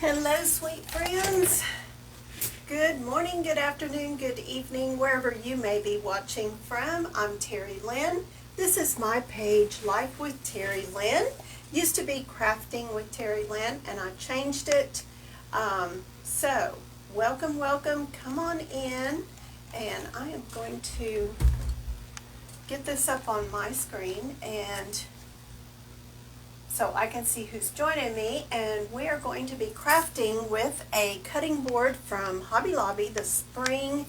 Hello, sweet friends. Good morning, good afternoon, good evening, wherever you may be watching from. I'm Terry Lynn. This is my page, Life with Terry Lynn. Used to be Crafting with Terry Lynn, and I changed it. So, welcome. Come on in, and I am going to get this up on my screen and so I can see who's joining me, and we are going to be crafting with a cutting board from Hobby Lobby. The spring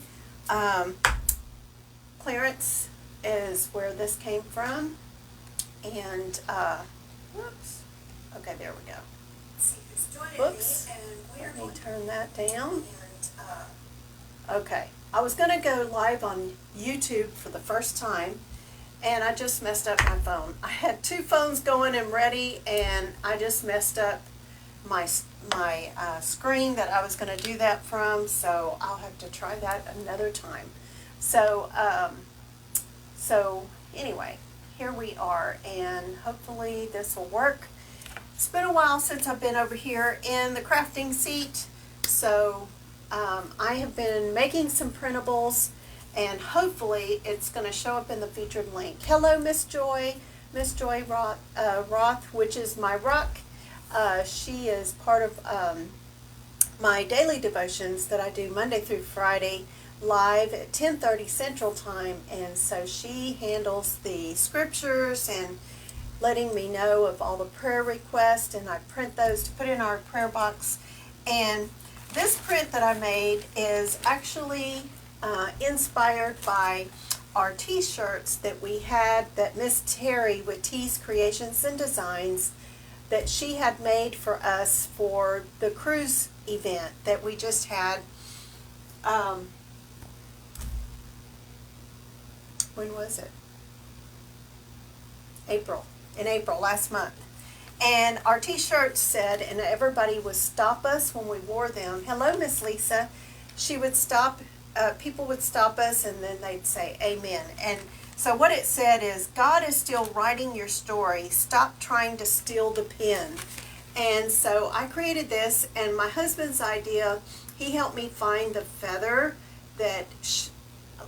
clearance is where this came from, and whoops, okay, there we go. Let's see who's joining me, and we are going to turn that down. And okay, I was going to go live on YouTube for the first time, and I just messed up my phone. I had two phones going and ready, and I just messed up my screen that I was going to do that from, so I'll have to try that another time. So, anyway, here we are, and hopefully this will work. It's been a while since I've been over here in the crafting seat, so I have been making some printables, and hopefully it's going to show up in the featured link. Hello, Miss Joy Roth, which is my rock. She is part of my daily devotions that I do Monday through Friday live at 10:30 Central Time, and so she handles the scriptures and letting me know of all the prayer requests, and I print those to put in our prayer box. And this print that I made is actually inspired by our t-shirts that we had, that Miss Terry with T's Creations and Designs, that she had made for us for the cruise event that we just had. When was it? In April last month. And our t-shirts said, and everybody would stop us when we wore them. Hello, Miss Lisa. She would stop, people would stop us, and then they'd say amen. And so what it said is, God is still writing your story. Stop trying to steal the pen. And so I created this, and my husband's idea, he helped me find the feather that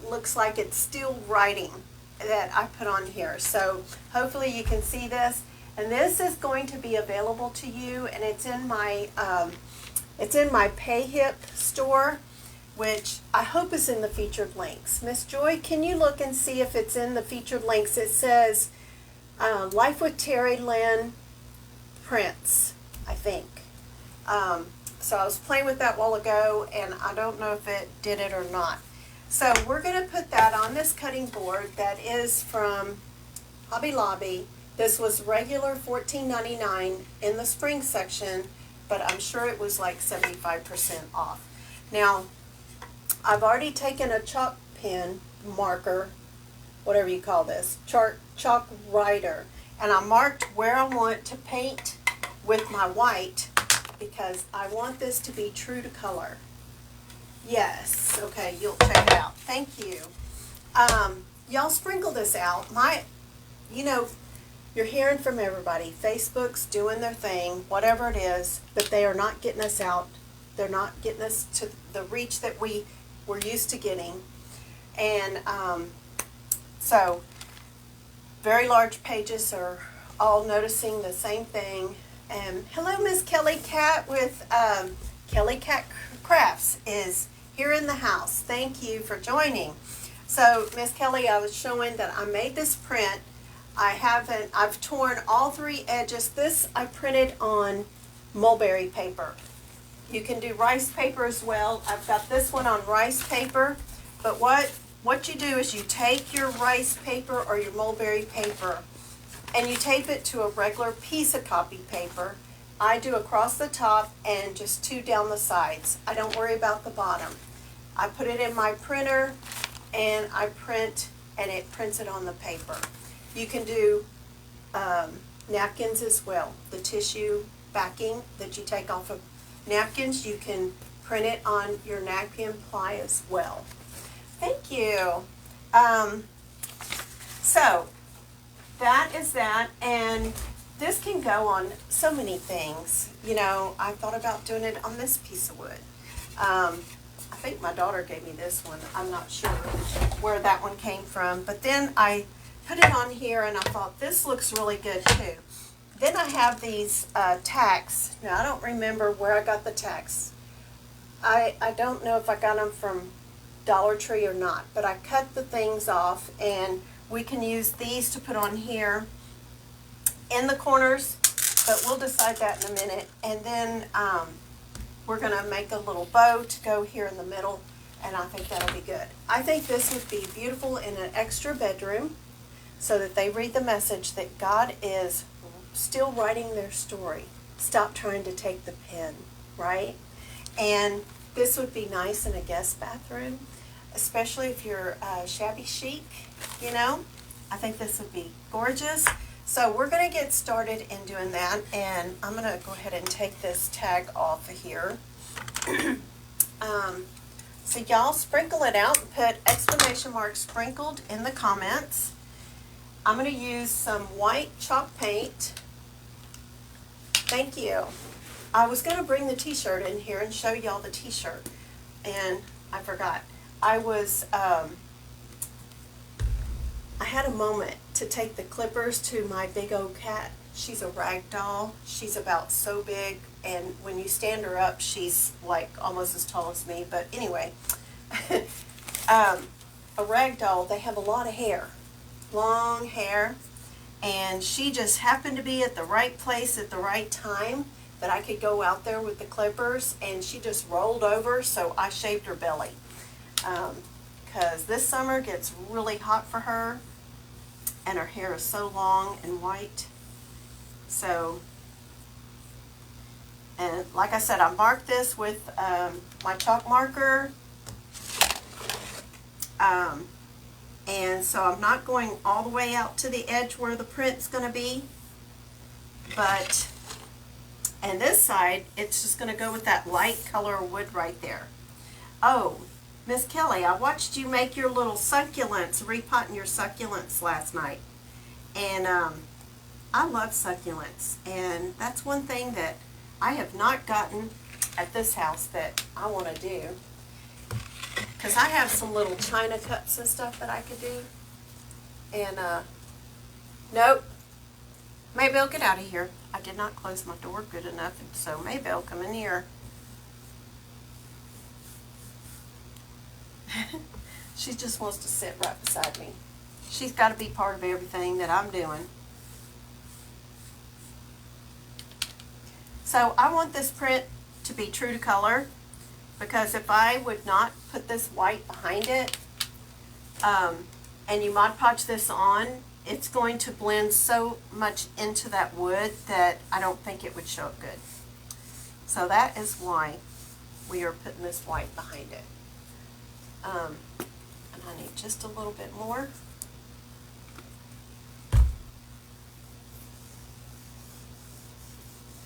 looks like it's still writing that I put on here. So hopefully you can see this. And this is going to be available to you, and it's in my PayHip store, which I hope is in the featured links. Miss Joy, can you look and see if it's in the featured links? It says Life with Terry Lynn prints, I think. So I was playing with that a while ago, and I don't know if it did it or not. So we're going to put that on this cutting board that is from Hobby Lobby. This was regular $14.99 in the spring section, but I'm sure it was like 75% off. Now, I've already taken a chalk pen, marker, whatever you call this, chalk writer, and I marked where I want to paint with my white, because I want this to be true to color. Yes, okay, you'll check it out. Thank you. Y'all sprinkle this out. You're hearing from everybody. Facebook's doing their thing, whatever it is, but they are not getting us out. They're not getting us to the reach that we were used to getting. And so very large pages are all noticing the same thing. And hello, Miss Kelly Cat with Kelly Cat Crafts is here in the house. Thank you for joining. So Miss Kelly, I was showing that I made this print. I've torn all three edges. This I printed on mulberry paper. You can do rice paper as well. I've got this one on rice paper, but what you do is you take your rice paper or your mulberry paper and you tape it to a regular piece of copy paper. I do across the top and just two down the sides. I don't worry about the bottom. I put it in my printer and I print, and it prints it on the paper. You can do napkins as well. The tissue backing that you take off of napkins, you can print it on your napkin ply as well. Thank you. So that is that, and this can go on so many things. You know, I thought about doing it on this piece of wood. I think my daughter gave me this one. I'm not sure where that one came from. But then I put it on here and I thought this looks really good too. Then I have these tacks. Now I don't remember where I got the tacks. I don't know if I got them from Dollar Tree or not, but I cut the things off and we can use these to put on here in the corners, but we'll decide that in a minute. And then we're going to make a little bow to go here in the middle, and I think that'll be good. I think this would be beautiful in an extra bedroom so that they read the message that God is still writing their story. Stop trying to take the pen, right? And this would be nice in a guest bathroom, especially if you're shabby chic, you know. I think this would be gorgeous. So we're going to get started in doing that, and I'm going to go ahead and take this tag off of here. So y'all sprinkle it out and put exclamation mark sprinkled in the comments. I'm going to use some white chalk paint. Thank you. I was going to bring the t-shirt in here and show y'all the t-shirt, and I forgot. I had a moment to take the clippers to my big old cat. She's a rag doll. She's about so big, and when you stand her up, she's like almost as tall as me. But anyway, a rag doll, they have a lot of hair, long hair, and she just happened to be at the right place at the right time that I could go out there with the clippers, and she just rolled over, so I shaved her belly. Because this summer gets really hot for her, and her hair is so long and white. So, and like I said, I marked this with my chalk marker. And so I'm not going all the way out to the edge where the print's going to be. But, and this side, it's just going to go with that light color wood right there. Oh, Miss Kelly, I watched you make your little succulents, repotting your succulents last night. And I love succulents. And that's one thing that I have not gotten at this house that I want to do. Because I have some little china cups and stuff that I could do. And, nope. Maybelle, get out of here. I did not close my door good enough, and so Maybelle, come in here. She just wants to sit right beside me. She's got to be part of everything that I'm doing. So I want this print to be true to color, because if I would not put this white behind it, and you Mod Podge this on, it's going to blend so much into that wood that I don't think it would show up good. So that is why we are putting this white behind it. And I need just a little bit more.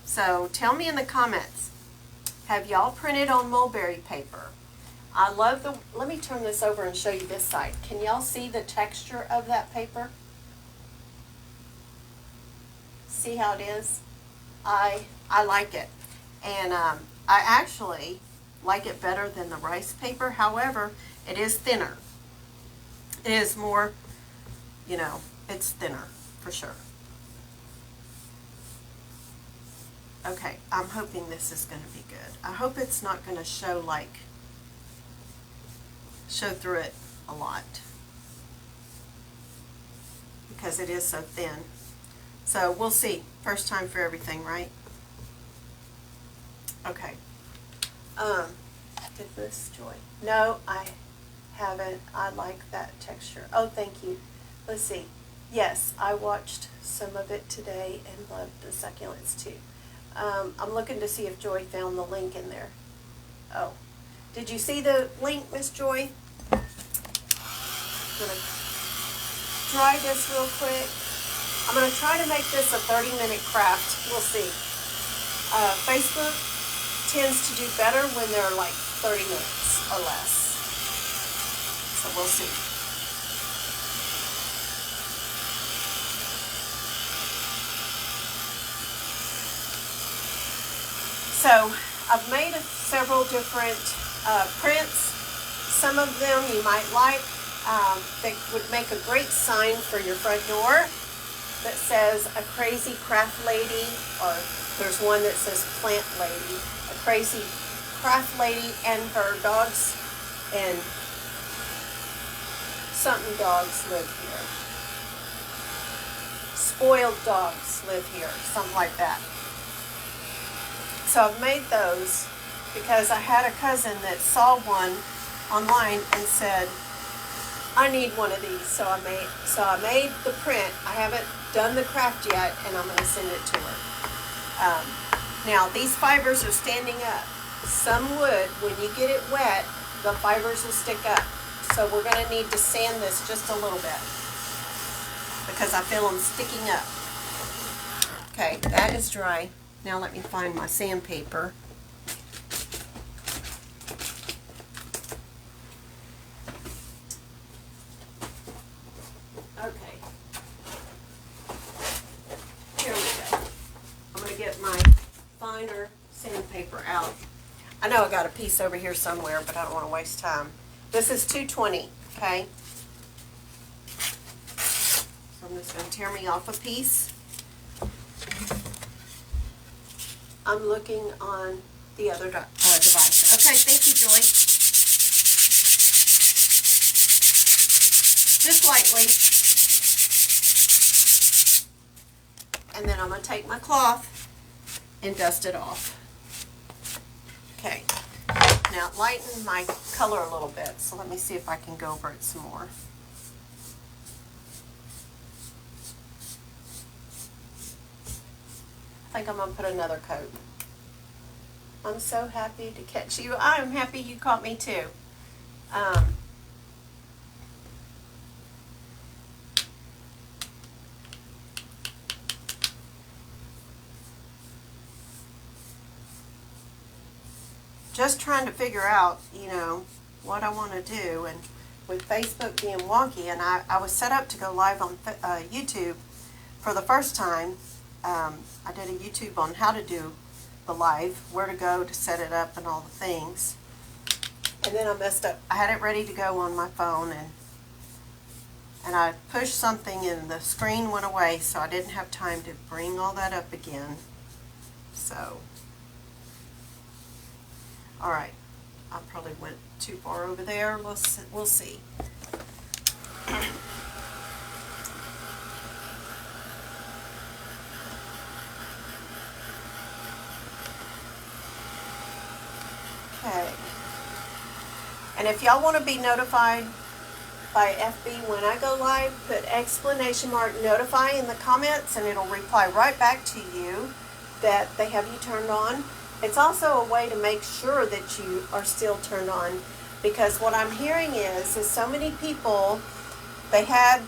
So tell me in the comments, have y'all printed on mulberry paper? I love the, let me turn this over and show you this side. Can y'all see the texture of that paper? See how it is? I like it. And I actually like it better than the rice paper. However, it is thinner. It is more, you know, it's thinner for sure. Okay, I'm hoping this is going to be good. I hope it's not going to show through it a lot, because it is so thin. So we'll see. First time for everything, right? Okay. Did this, Joy? No, I haven't. I like that texture. Oh, thank you. Let's see. Yes, I watched some of it today and loved the succulents too. I'm looking to see if Joy found the link in there. Oh, did you see the link, Miss Joy? I'm going to try this real quick. I'm going to try to make this a 30-minute craft. We'll see. Facebook tends to do better when they're like 30 minutes or less. So we'll see. So I've made several different prints. Some of them you might like. They would make a great sign for your front door that says a crazy craft lady, or there's one that says plant lady. A crazy craft lady and her dogs, and something dogs live here. Spoiled dogs live here, something like that. So I've made those because I had a cousin that saw one online and said, I need one of these. So I made the print. I haven't done the craft yet, and I'm going to send it to her. Now these fibers are standing up. Some wood, when you get it wet, the fibers will stick up. So we're going to need to sand this just a little bit because I feel them sticking up. Okay, that is dry. Now let me find my sandpaper. Okay. Here we go. I'm going to get my finer sandpaper out. I know I got a piece over here somewhere, but I don't want to waste time. This is 220, okay? So I'm just going to tear me off a piece. I'm looking on the other device. Okay, thank you, Joy. Just lightly. And then I'm going to take my cloth and dust it off. Okay. Now lighten my color a little bit, so let me see if I can go over it some more. I think I'm going to put another coat. I'm so happy to catch you. I'm happy you caught me too. Just trying to figure out, you know, what I want to do, and with Facebook being wonky, and I was set up to go live on YouTube for the first time. I did a YouTube on how to do the live, where to go to set it up and all the things. And then I messed up. I had it ready to go on my phone, and I pushed something and the screen went away, so I didn't have time to bring all that up again. So, alright, I probably went too far over there. We'll see. Okay. And if y'all want to be notified by FB when I go live, put ! notify in the comments, and it'll reply right back to you that they have you turned on. It's also a way to make sure that you are still turned on, because what I'm hearing is so many people, they had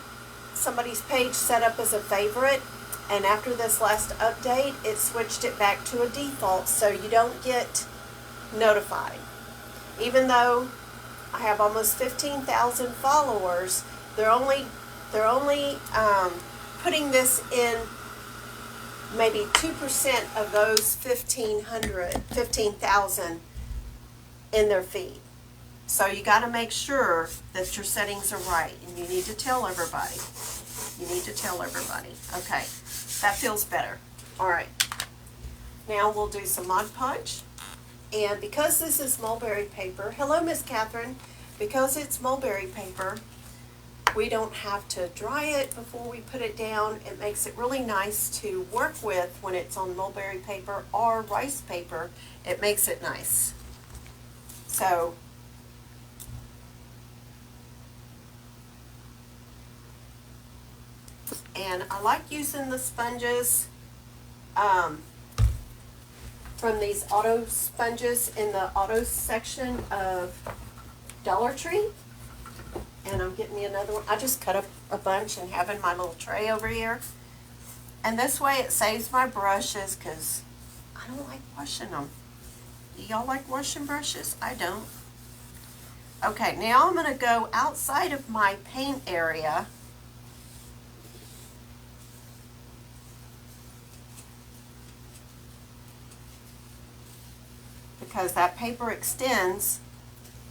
somebody's page set up as a favorite, and after this last update, it switched it back to a default, so you don't get notified. Even though I have almost 15,000 followers, they're only putting this in maybe 2% of those 15,000 in their feed. So you got to make sure that your settings are right, and you need to tell everybody. You need to tell everybody. Okay, that feels better. All right. Now we'll do some Mod Podge. And because this is mulberry paper, hello Miss Catherine, because it's mulberry paper, we don't have to dry it before we put it down. It makes it really nice to work with when it's on mulberry paper or rice paper. It makes it nice. So, and I like using the sponges from these auto sponges in the auto section of Dollar Tree. And I'm getting me another one. I just cut up a bunch and have in my little tray over here. And this way it saves my brushes, because I don't like washing them. Do y'all like washing brushes? I don't. Okay, now I'm going to go outside of my paint area. because that paper extends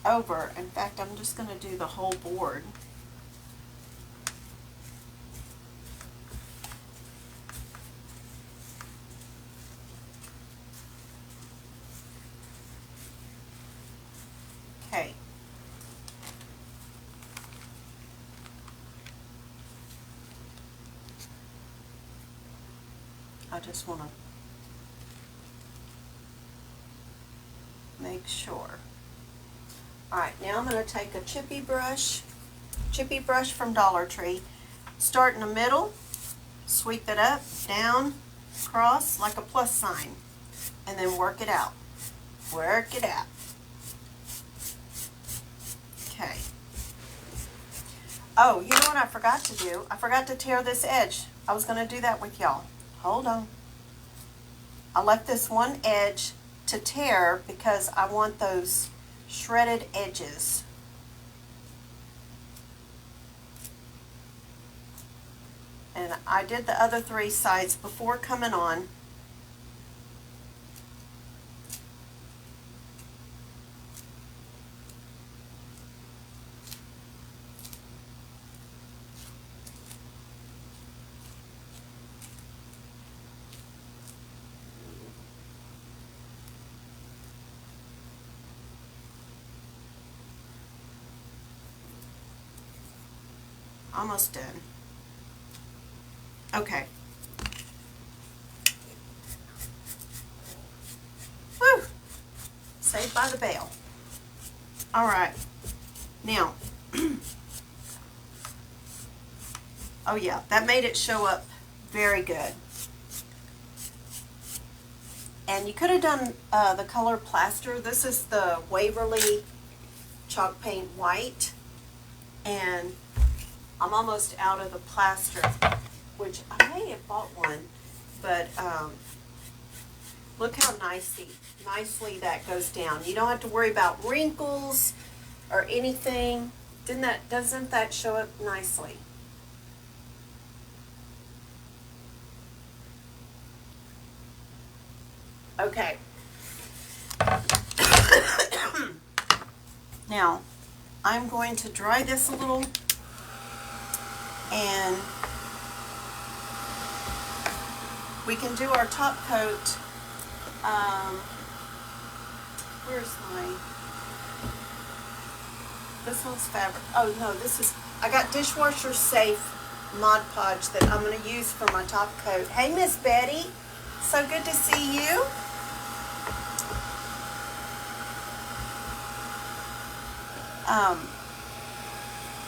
over. In fact, I'm just going to do the whole board. Okay. I just want to make sure. Alright, now I'm going to take a chippy brush from Dollar Tree, start in the middle, sweep it up, down, across like a plus sign, and then work it out. Work it out. Okay. Oh, you know what I forgot to do? I forgot to tear this edge. I was going to do that with y'all. Hold on. I left this one edge to tear because I want those shredded edges. And I did the other 3 sides before coming on. Almost done. Okay. Woo! Saved by the bell. All right. Now, oh yeah, that made it show up very good. And you could have done the color plaster. This is the Waverly chalk paint white. And I'm almost out of the plaster, which I may have bought one, but look how nicely that goes down. You don't have to worry about wrinkles or anything. Doesn't that show up nicely? Okay. Now, I'm going to dry this a little, and we can do our top coat. Where's this one's fabric. Oh no, I got dishwasher safe Mod Podge that I'm going to use for my top coat. Hey Miss Betty, so good to see you.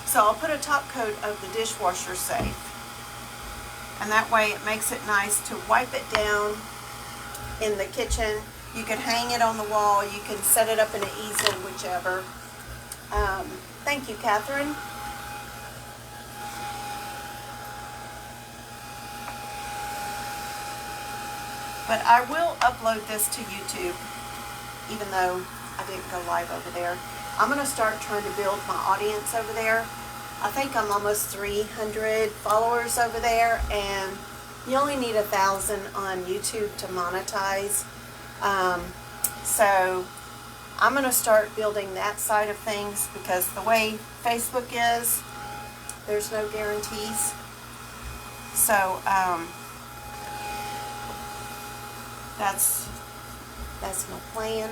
So I'll put a top coat of the dishwasher safe, and that way it makes it nice to wipe it down in the kitchen. You can hang it on the wall, you can set it up in an easel, whichever. Thank you, Catherine. But I will upload this to YouTube, even though I didn't go live over there. I'm going to start trying to build my audience over there. I think I'm almost 300 followers over there, and you only need 1,000 on YouTube to monetize. So I'm going to start building that side of things, because the way Facebook is, there's no guarantees. So that's my plan.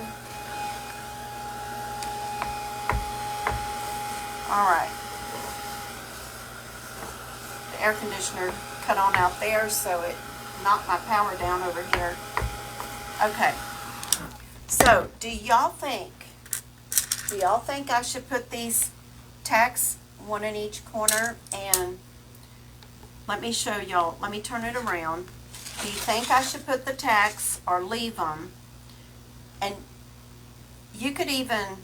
All right. The air conditioner cut on out there, so it knocked my power down over here. Okay. So, do y'all think I should put these tacks, one in each corner? And let me show y'all. Let me turn it around. Do you think I should put the tacks or leave them? And you could even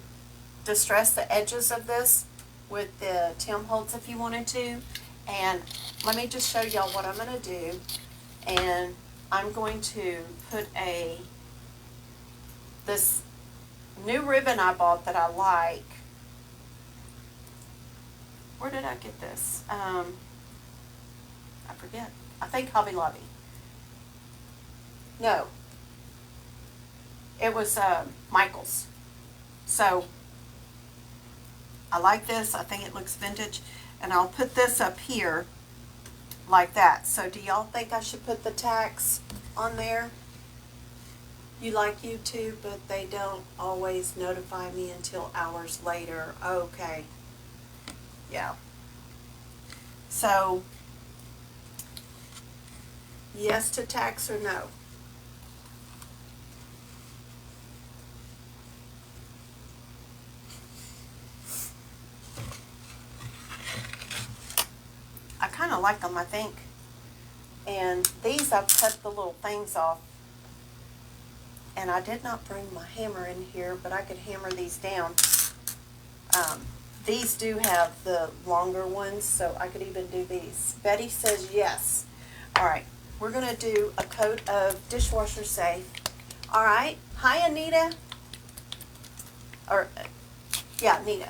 distress the edges of this with the Tim Holtz if you wanted to. And let me just show y'all what I'm going to do. And I'm going to put this new ribbon I bought that I like. Where did I get this? I forget. I think Hobby Lobby. No. It was Michael's. So I like this. I think it looks vintage. And I'll put this up here like that. So do y'all think I should put the tax on there? You like YouTube, but they don't always notify me until hours later. Okay. Yeah. So, yes to tax or no? I kind of like them, I think. And these, I've cut the little things off. And I did not bring my hammer in here, but I could hammer these down. These do have the longer ones, so I could even do these. Betty says yes. All right, we're going to do a coat of dishwasher safe. All right. Hi, Anita. Or, yeah, Anita.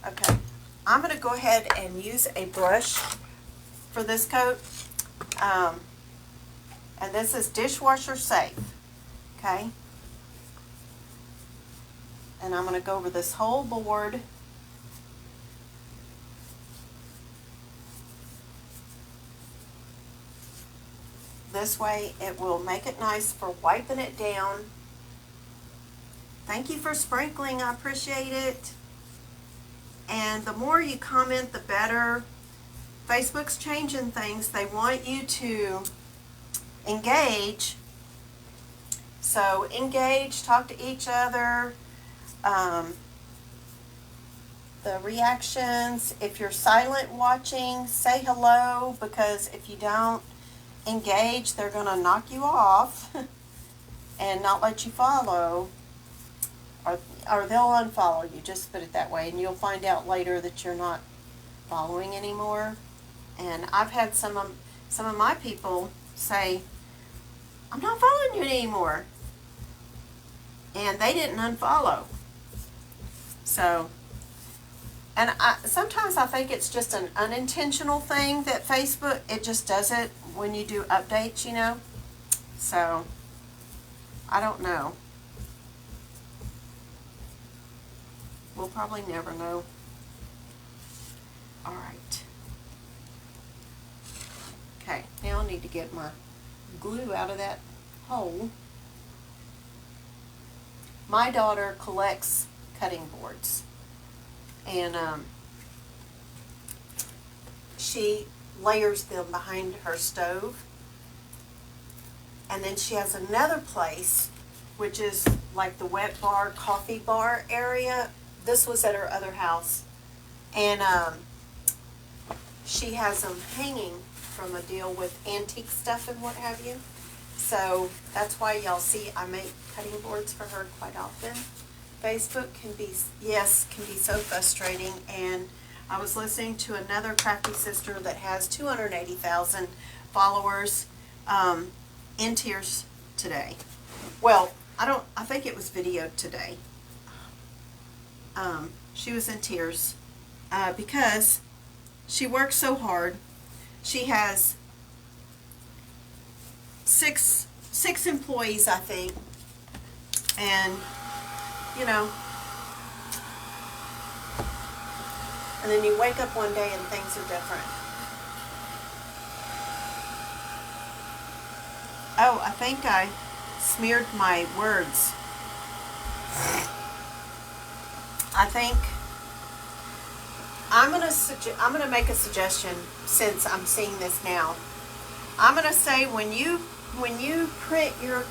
Okay. I'm going to go ahead and use a brush for this coat. And this is dishwasher safe. Okay. And I'm going to go over this whole board. This way it will make it nice for wiping it down. Thank you for sprinkling. I appreciate it. And the more you comment, the better. Facebook's changing things. They want you to engage. So engage, talk to each other. The reactions, if you're silent watching, say hello, because if you don't engage, they're going to knock you off and not let you follow, or they'll unfollow you, just put it that way, and you'll find out later that you're not following anymore. And I've had some of my people say, I'm not following you anymore, and they didn't unfollow. So, and sometimes I think it's just an unintentional thing that Facebook, it just does it when you do updates, you know. So, I don't know. We'll probably never know. All right. Okay, now I need to get my glue out of that hole. My daughter collects cutting boards, and she layers them behind her stove, and then she has another place which is like the wet bar, coffee bar area. This was at her other house, and she has them hanging from a deal with antique stuff and what have you. So that's why y'all see I make cutting boards for her quite often. Facebook can be so frustrating, and I was listening to another crafty sister that has 280,000 followers in tears today. Well, I think it was videoed today. She was in tears because she works so hard. She has six employees, I think, and you know, and then you wake up one day and things are different. Oh, I think I smeared my words. I think I'm gonna make a suggestion, since I'm seeing this now. I'm gonna say when you print your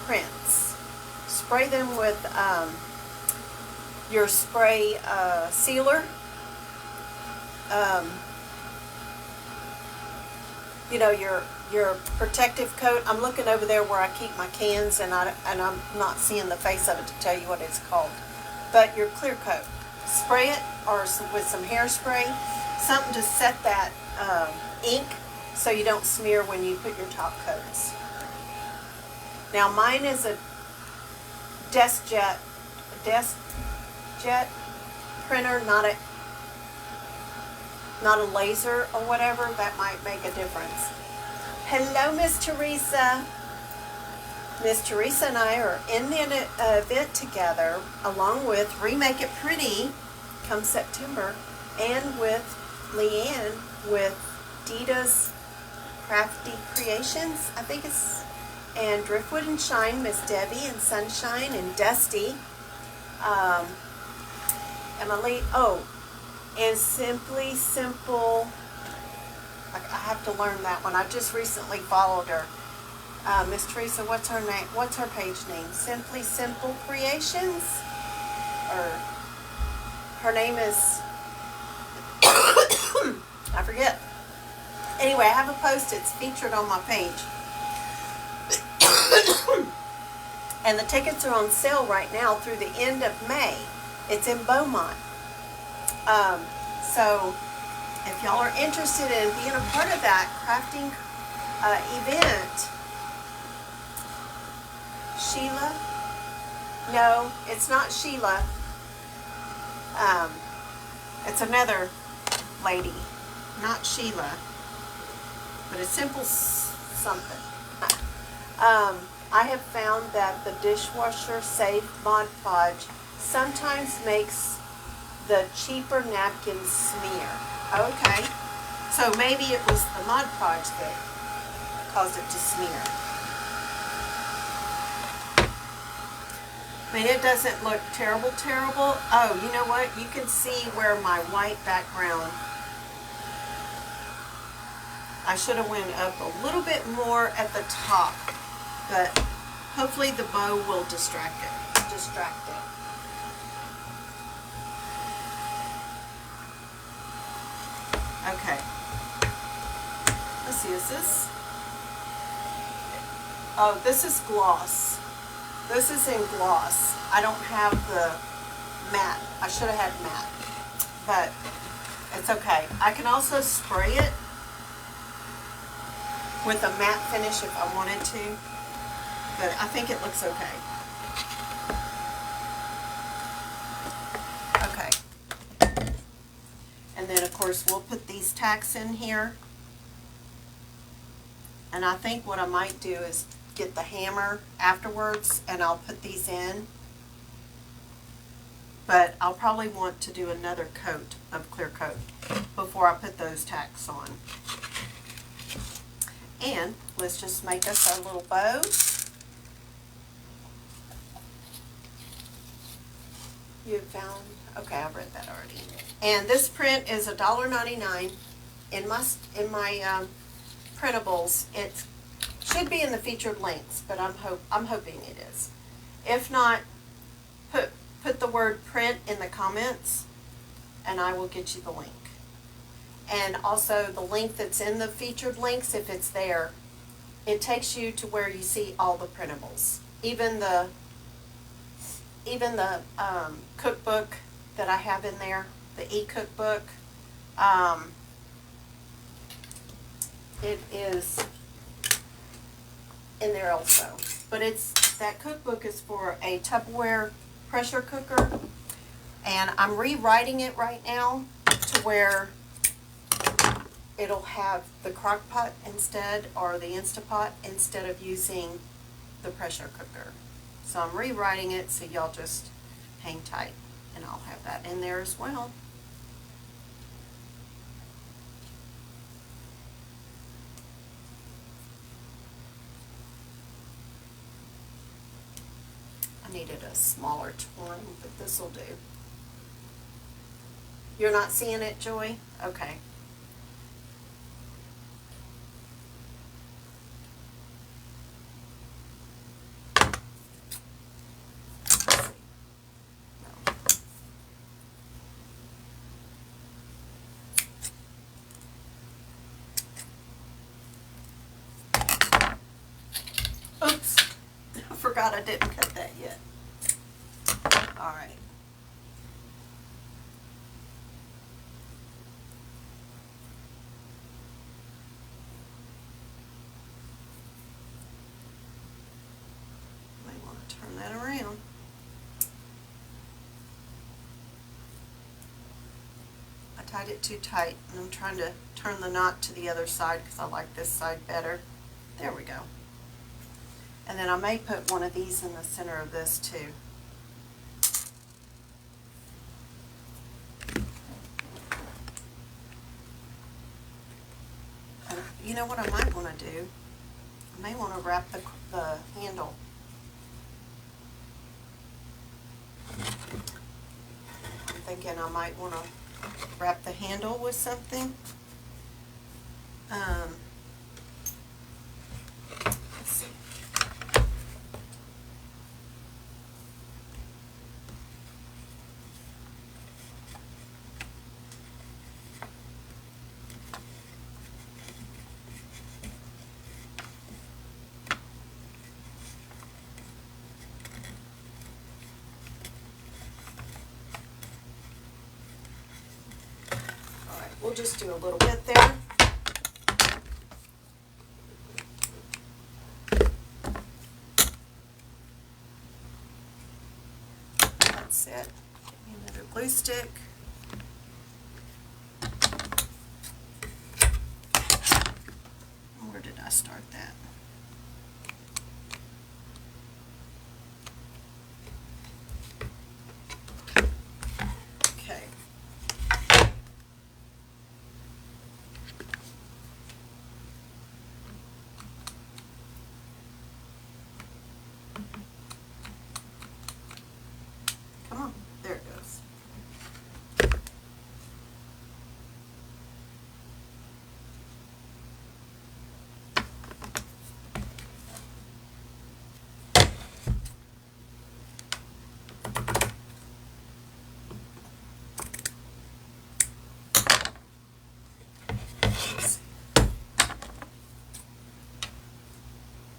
prints, spray them with your spray sealer. You know, your protective coat. I'm looking over there where I keep my cans, and I'm not seeing the face of it to tell you what it's called. But your clear coat, spray it, or with some hairspray, something to set that ink so you don't smear when you put your top coats. Now mine is a desk jet printer, not a laser or whatever. That might make a difference. Hello, Miss Teresa. Miss Teresa and I are in the event together, along with Remake It Pretty come September, and with Leanne with Dita's Crafty Creations, I think it's, and Driftwood and Shine, Miss Debbie and Sunshine and Dusty, Emily, oh, and Simply Simple. I have to learn that one. I just recently followed her. Miss Teresa, what's her name? What's her page name? Simply Simple Creations? Or her name is I forget. Anyway, I have a post. It's featured on my page. And the tickets are on sale right now through the end of May. It's in Beaumont. So if y'all are interested in being a part of that crafting event, Sheila? No, it's not Sheila. It's another lady, not Sheila, but it's Simple something. I have found that the dishwasher safe Mod Podge sometimes makes the cheaper napkins smear. Okay, so maybe it was the Mod Podge that caused it to smear. I mean, it doesn't look terrible. Oh, you know what? You can see where my white background, I should have went up a little bit more at the top, but hopefully the bow will distract it. Okay. Let's see, is this? Oh, this is gloss. This is in gloss. I don't have the matte. I should have had matte, but it's okay. I can also spray it with a matte finish if I wanted to, but I think it looks okay. Okay. And then of course we'll put these tacks in here. And I think what I might do is get the hammer afterwards and I'll put these in. But I'll probably want to do another coat of clear coat before I put those tacks on. And let's just make us our little bow. You found, okay, I read that already. And this print is $1.99 in my printables. It should be in the featured links, but I'm hoping it is. If not, put the word print in the comments and I will get you the link. And also the link that's in the featured links, if it's there, it takes you to where you see all the printables. Even the cookbook that I have in there, the e-cookbook, it is in there also. But that cookbook is for a Tupperware pressure cooker, and I'm rewriting it right now to where it'll have the crock pot instead, or the Instapot instead of using the pressure cooker. So I'm rewriting it, so y'all just hang tight and I'll have that in there as well. I needed a smaller twine, but this will do. You're not seeing it, Joy? Okay. Oops, I forgot I didn't cut that yet. All right. Might want to turn that around. I tied it too tight, and I'm trying to turn the knot to the other side because I like this side better. There we go. And then I may put one of these in the center of this too. And you know what I might want to do? I may want to wrap the handle. I'm thinking I might want to wrap the handle with something. Let's see. All right, we'll just do a little bit there. That's it. Get me another glue stick. Where did I start that? Okay. Come on, there it goes.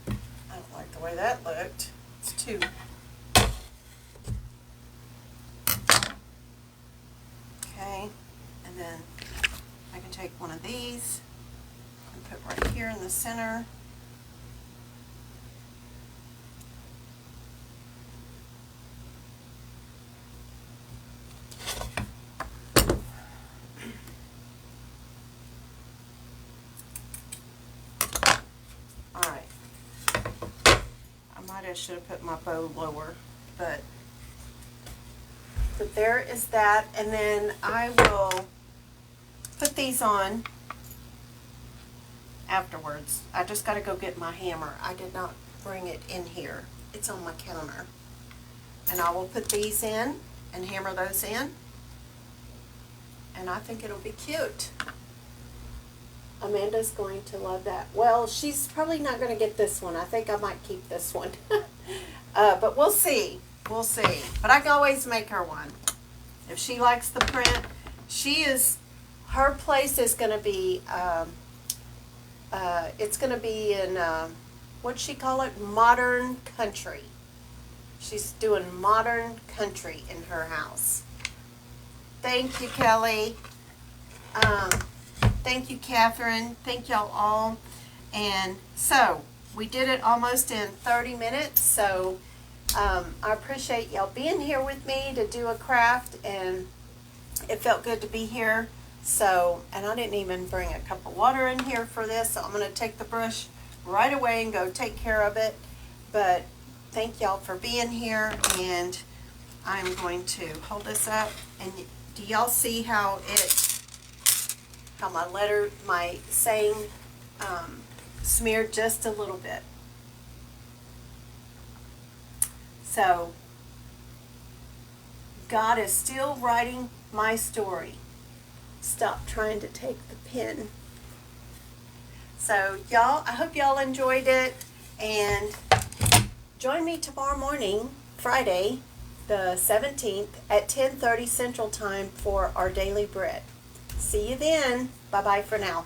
I don't like the way that looked. It's too. Okay, and then I can take one of these and put right here in the center. All right. I should have put my bow lower, but there is that, and then I will put these on afterwards. I just got to go get my hammer. I did not bring it in here. It's on my counter. And I will put these in and hammer those in, and I think it'll be cute. Amanda's going to love that. Well, she's probably not going to get this one. I think I might keep this one. But we'll see. We'll see. But I can always make her one. If she likes the print, her place is going to be, it's going to be in, what'd she call it? Modern country. She's doing modern country in her house. Thank you, Kelly. Thank you, Catherine. Thank y'all all. And so, we did it almost in 30 minutes. So, I appreciate y'all being here with me to do a craft. And it felt good to be here. So, and I didn't even bring a cup of water in here for this. So, I'm going to take the brush right away and go take care of it. But, thank y'all for being here. And I'm going to hold this up. And do y'all see how my saying smeared just a little bit? So, God is still writing my story. Stop trying to take the pen. So, y'all, I hope y'all enjoyed it. And join me tomorrow morning, Friday, the 17th, at 10:30 Central Time for our daily bread. See you then. Bye-bye for now.